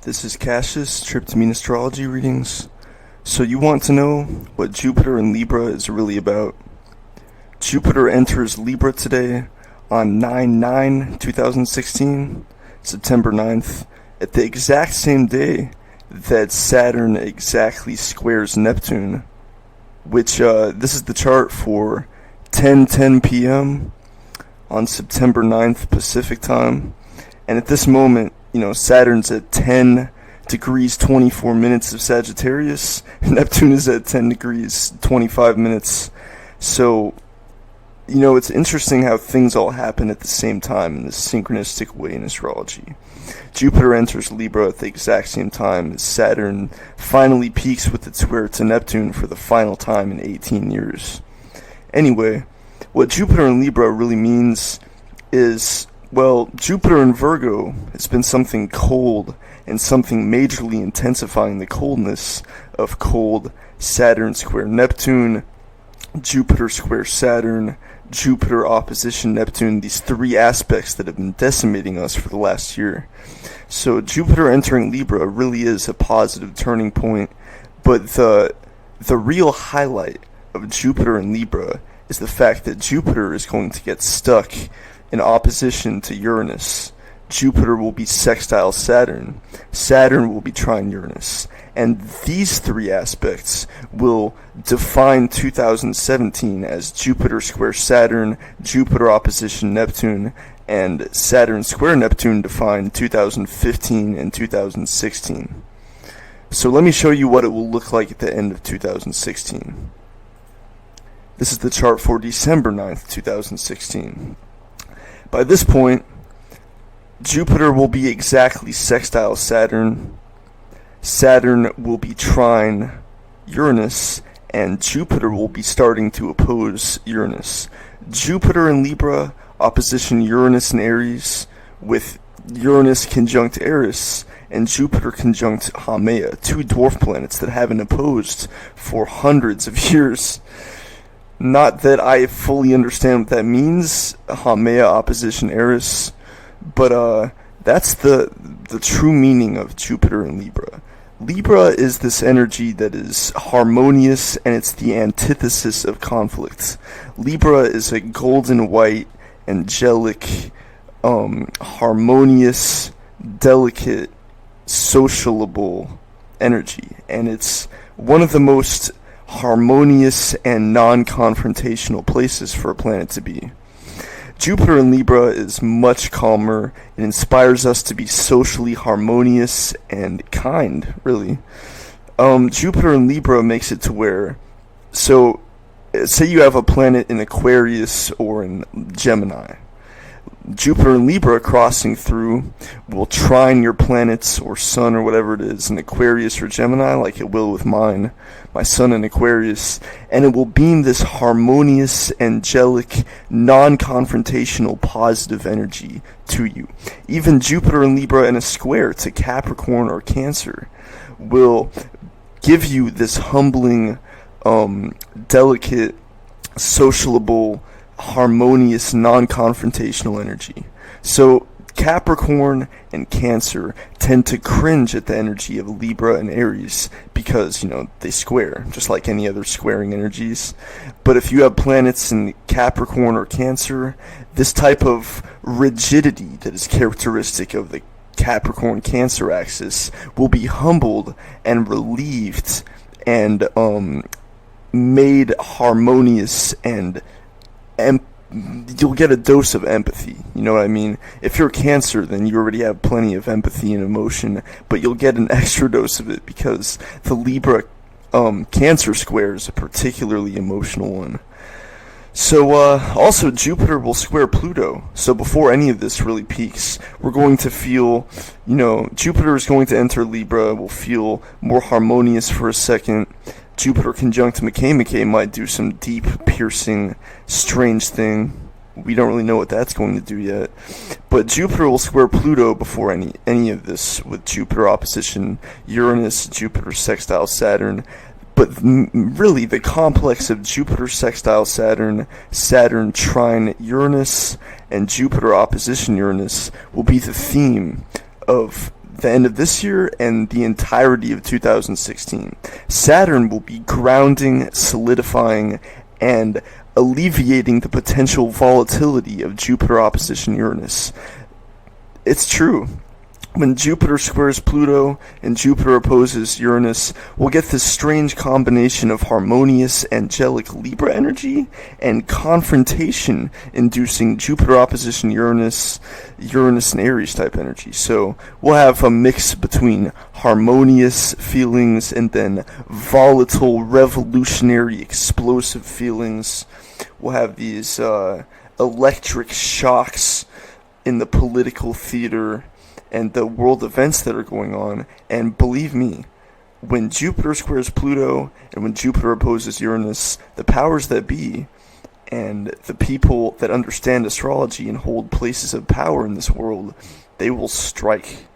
This is Cassius, Tryptamine Astrology Readings. So you want to know what Jupiter in Libra is really about? Jupiter enters Libra today on 9/9/2016, September 9th, at the exact same day that Saturn exactly squares Neptune, which this is the chart for 10:10 p.m. on September 9th Pacific time. And at this moment, Saturn's at 10 degrees 24 minutes of Sagittarius. Neptune is at 10 degrees 25 minutes. So, it's interesting how things all happen at the same time in this synchronistic way in astrology. Jupiter enters Libra at the exact same time as Saturn finally peaks with its square to Neptune for the final time in 18 years. Anyway, what Jupiter in Libra really means is, well, Jupiter in Virgo has been something cold and something majorly intensifying the coldness of cold Saturn square Neptune, Jupiter square Saturn, Jupiter opposition Neptune, these three aspects that have been decimating us for the last year. So Jupiter entering Libra really is a positive turning point, but the real highlight of Jupiter in Libra is the fact that Jupiter is going to get stuck in opposition to Uranus. Jupiter will be sextile Saturn. Saturn will be trine Uranus. And these three aspects will define 2017 as Jupiter square Saturn, Jupiter opposition Neptune, and Saturn square Neptune define 2015 and 2016. So let me show you what it will look like at the end of 2016. This is the chart for December 9th, 2016. By this point, Jupiter will be exactly sextile Saturn, Saturn will be trine Uranus, and Jupiter will be starting to oppose Uranus. Jupiter in Libra, opposition Uranus in Aries, with Uranus conjunct Aries, and Jupiter conjunct Haumea, two dwarf planets that haven't opposed for hundreds of years. Not that I fully understand what that means, Haumea opposition Aries, but that's the true meaning of Jupiter in Libra. Libra is this energy that is harmonious, and it's the antithesis of conflict. Libra is a golden white, angelic, harmonious, delicate, sociable energy, and it's one of the most harmonious and non-confrontational places for a planet to be. Jupiter in Libra is much calmer. It inspires us to be socially harmonious and kind, really. Jupiter in Libra makes it to where, so say you have a planet in Aquarius or in Gemini. Jupiter in Libra crossing through will trine your planets or sun or whatever it is in Aquarius or Gemini, like it will with mine, my sun in Aquarius, and it will beam this harmonious, angelic, non-confrontational, positive energy to you. Even Jupiter in Libra in a square to Capricorn or Cancer will give you this humbling, delicate, sociable, harmonious, non-confrontational energy. So Capricorn and Cancer tend to cringe at the energy of Libra and Aries because, they square, just like any other squaring energies. But if you have planets in Capricorn or Cancer, this type of rigidity that is characteristic of the Capricorn-Cancer axis will be humbled and relieved and made harmonious, and you'll get a dose of empathy. You know what I mean? If you're Cancer, then you already have plenty of empathy and emotion, but you'll get an extra dose of it because the Libra Cancer square is a particularly emotional one. So also Jupiter will square Pluto. So before any of this really peaks, we're going to feel, Jupiter is going to enter Libra. We'll feel more harmonious for a second. Jupiter conjunct Makay might do some deep, piercing, strange thing. We don't really know what that's going to do yet. But Jupiter will square Pluto before any of this, with Jupiter opposition Uranus, Jupiter sextile Saturn. But really, the complex of Jupiter sextile Saturn, Saturn trine Uranus, and Jupiter opposition Uranus will be the theme of the end of this year and the entirety of 2016. Saturn will be grounding, solidifying, and alleviating the potential volatility of Jupiter opposition Uranus. It's true. When Jupiter squares Pluto and Jupiter opposes Uranus, we'll get this strange combination of harmonious, angelic Libra energy and confrontation-inducing Jupiter opposition Uranus and Aries type energy. So we'll have a mix between harmonious feelings and then volatile, revolutionary, explosive feelings. We'll have these electric shocks in the political theater and the world events that are going on. And believe me, when Jupiter squares Pluto and when Jupiter opposes Uranus, the powers that be and the people that understand astrology and hold places of power in this world, they will strike.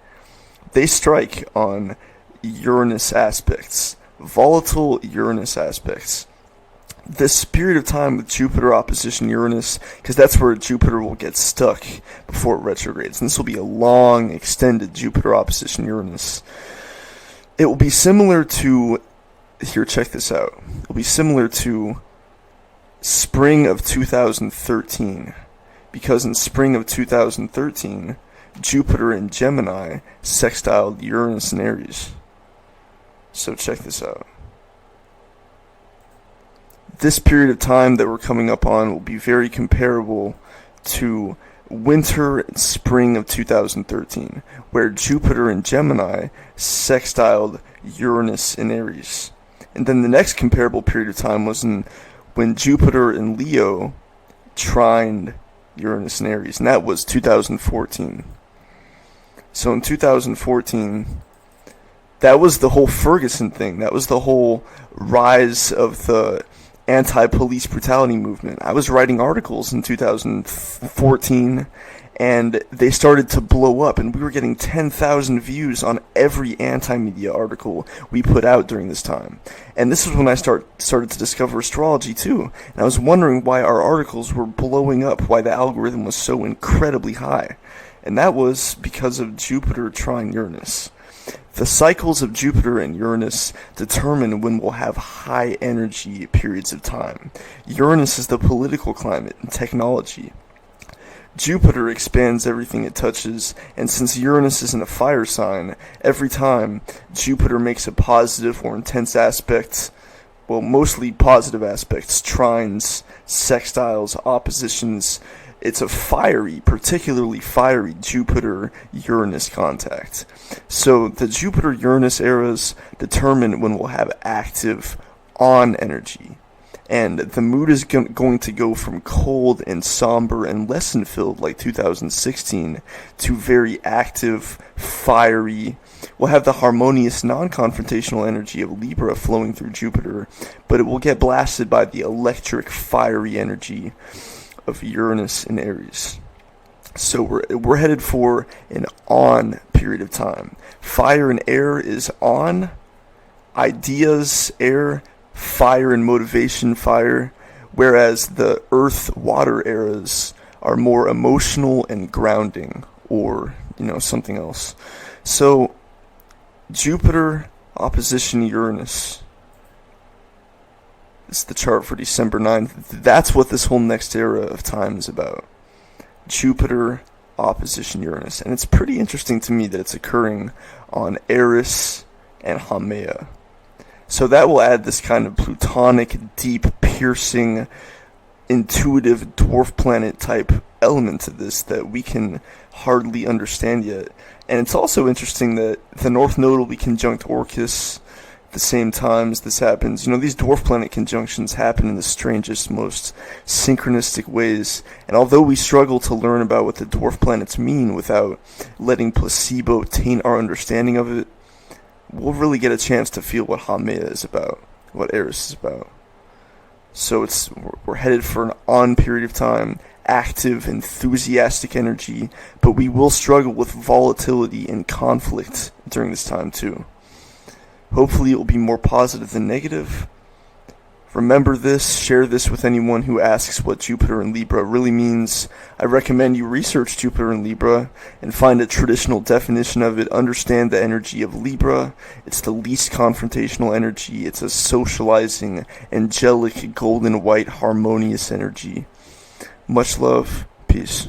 They strike on Uranus aspects, volatile Uranus aspects. This period of time with Jupiter opposition Uranus, because that's where Jupiter will get stuck before it retrogrades. And this will be a long, extended Jupiter opposition Uranus. It will be similar to, here, check this out. It will be similar to spring of 2013. Because in spring of 2013, Jupiter in Gemini sextiled Uranus and Aries. So check this out. This period of time that we're coming up on will be very comparable to winter and spring of 2013, where Jupiter in Gemini sextiled Uranus in Aries. And then the next comparable period of time was when Jupiter in Leo trined Uranus and Aries, and that was 2014. So in 2014, that was the whole Ferguson thing. That was the whole rise of the anti-police brutality movement. I was writing articles in 2014, and they started to blow up, and we were getting 10,000 views on every anti-media article we put out during this time. And this is when I started to discover astrology too, and I was wondering why our articles were blowing up, why the algorithm was so incredibly high. And that was because of Jupiter trine Uranus. The cycles of Jupiter and Uranus determine when we'll have high energy periods of time. Uranus is the political climate and technology. Jupiter expands everything it touches, and since Uranus is in a fire sign, every time Jupiter makes a positive or intense aspect, well, mostly positive aspects, trines, sextiles, oppositions, it's a fiery, particularly fiery Jupiter-Uranus contact. So the Jupiter-Uranus eras determine when we'll have active on energy. And the mood is going to go from cold and somber and lesson-filled like 2016 to very active, fiery. We'll have the harmonious, non-confrontational energy of Libra flowing through Jupiter, but it will get blasted by the electric, fiery energy of Uranus and Aries. So we're headed for an on period of time. Fire and air is on. Ideas, air. Fire and motivation, fire. Whereas the earth, water eras are more emotional and grounding, or, something else. So Jupiter opposition Uranus. This is the chart for December 9th. That's what this whole next era of time is about. Jupiter opposition Uranus. And it's pretty interesting to me that it's occurring on Aries and Haumea. So that will add this kind of plutonic, deep, piercing, intuitive dwarf planet type element to this that we can hardly understand yet. And it's also interesting that the North Node will be conjunct Orcus at the same time as this happens. These dwarf planet conjunctions happen in the strangest, most synchronistic ways. And although we struggle to learn about what the dwarf planets mean without letting placebo taint our understanding of it, we'll really get a chance to feel what Haumea is about, what Aries is about. So we're headed for an on period of time, active, enthusiastic energy, but we will struggle with volatility and conflict during this time too. Hopefully it will be more positive than negative, Remember this, share this with anyone who asks what Jupiter in Libra really means. I recommend you research Jupiter in Libra and find a traditional definition of it. Understand the energy of Libra. It's the least confrontational energy. It's a socializing, angelic, golden white, harmonious energy. Much love. Peace.